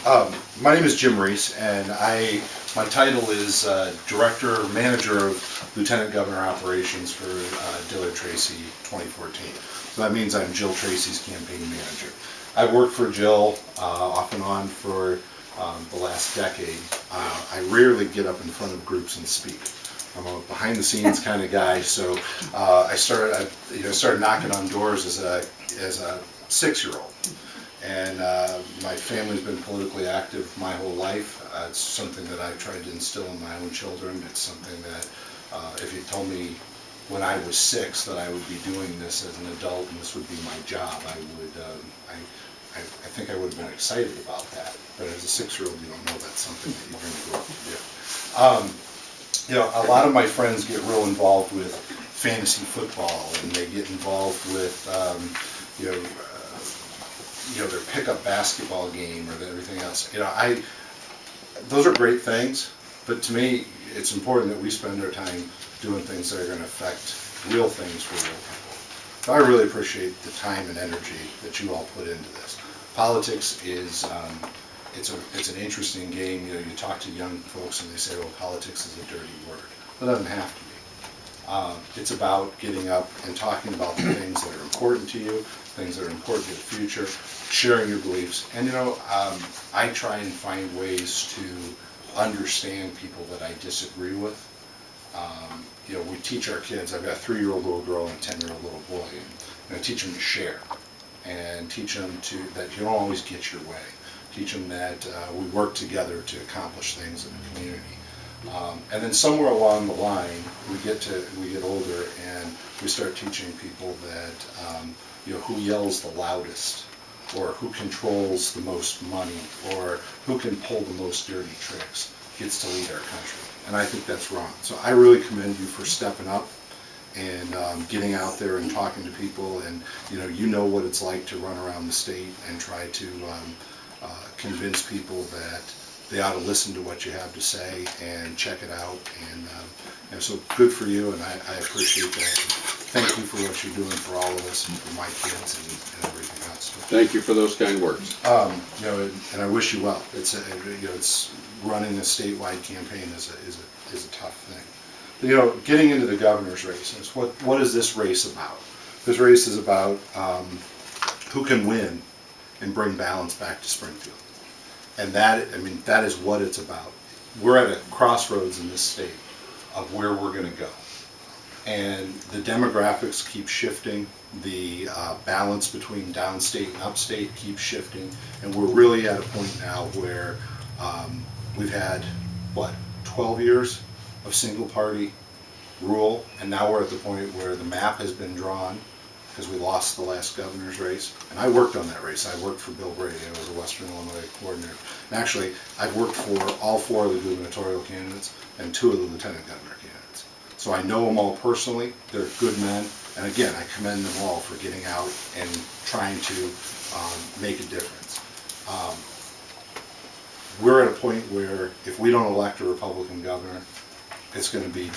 My name is Jim Reese, and my title is Director, Manager of Lieutenant Governor Operations for Dillard Tracy 2014. So that means I'm Jill Tracy's campaign manager. I've worked for Jill off and on for the last decade. I rarely get up in front of groups and speak. I'm a behind-the-scenes kind of guy, so I started knocking on doors as a 6-year-old. And my family's been politically active my whole life. It's something that I've tried to instill in my own children. It's something that if you told me when I was 6 that I would be doing this as an adult and this would be my job, I think I would have been excited about that. But as a 6-year-old, you don't know that's something that you're going to grow up to do. A lot of my friends get real involved with fantasy football, and they get involved with their pickup basketball game or everything else. Those are great things, but to me, it's important that we spend our time doing things that are going to affect real things for real people. So I really appreciate the time and energy that you all put into this. Politics is it's an interesting game. You talk to young folks and they say, "Well, politics is a dirty word." It doesn't have to be. It's about getting up and talking about the things that are important to you, things that are important to the future, sharing your beliefs. And I try and find ways to understand people that I disagree with. We teach our kids. I've got a 3-year-old little girl and a 10-year-old little boy, and I teach them to share, and teach them that you don't always get your way. Teach them that we work together to accomplish things in the community. And then somewhere along the line, we get older and we start teaching people that who yells the loudest, or who controls the most money, or who can pull the most dirty tricks gets to lead our country. And I think that's wrong. So I really commend you for stepping up and getting out there and talking to people. And you know what it's like to run around the state and try to convince people that they ought to listen to what you have to say and check it out. And so good for you, and I appreciate that. Thank you for what you're doing for all of us and for my kids and everything else. Thank you for those kind words. And I wish you well. It's running a statewide campaign is a tough thing. Getting into the governor's race is what is this race about? This race is about who can win and bring balance back to Springfield. And that is what it's about. We're at a crossroads in this state of where we're going to go. And the demographics keep shifting. The balance between downstate and upstate keeps shifting. And we're really at a point now where we've had, 12 years of single party rule. And now we're at the point where the map has been drawn, because we lost the last governor's race. And I worked on that race. I worked for Bill Brady. I was a Western Illinois coordinator. And actually, I've worked for all 4 of the gubernatorial candidates and 2 of the lieutenant governor candidates. So I know them all personally. They're good men. And again, I commend them all for getting out and trying to make a difference. We're at a point where if we don't elect a Republican governor, it's going to be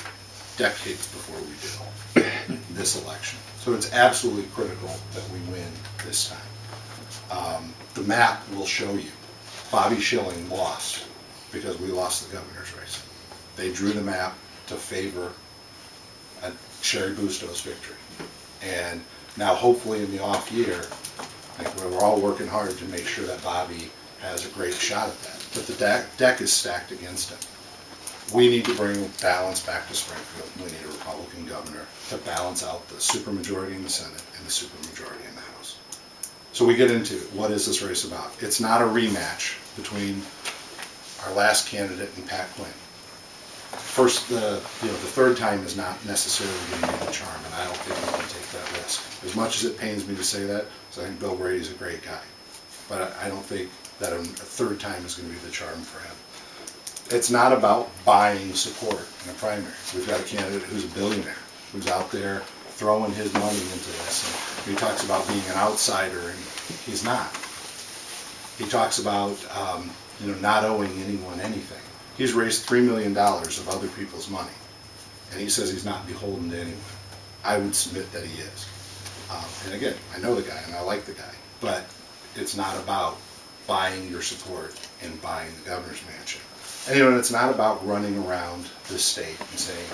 decades before we do this election. So it's absolutely critical that we win this time. The map will show you. Bobby Schilling lost because we lost the governor's race. They drew the map to favor Cheri Bustos' victory. And now hopefully in the off year, we're all working hard to make sure that Bobby has a great shot at that. But the deck is stacked against him. We need to bring balance back to Springfield. We need a Republican governor to balance out the supermajority in the Senate and the supermajority in the House. So we get into what is this race about? It's not a rematch between our last candidate and Pat Quinn. First, the third time is not necessarily going to be the charm, and I don't think we can take that risk. As much as it pains me to say that, because I think Bill Brady's a great guy, but I don't think that a third time is going to be the charm for him. It's not about buying support in a primary. We've got a candidate who's a billionaire, who's out there throwing his money into this. And he talks about being an outsider, and he's not. He talks about not owing anyone anything. He's raised $3 million of other people's money, and he says he's not beholden to anyone. I would submit that he is. 'Cause, and again, I know the guy and I like the guy, but it's not about buying your support and buying the governor's mansion. And you know, and it's not about running around the state and saying,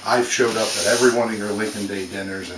I've showed up at every one of your Lincoln Day dinners and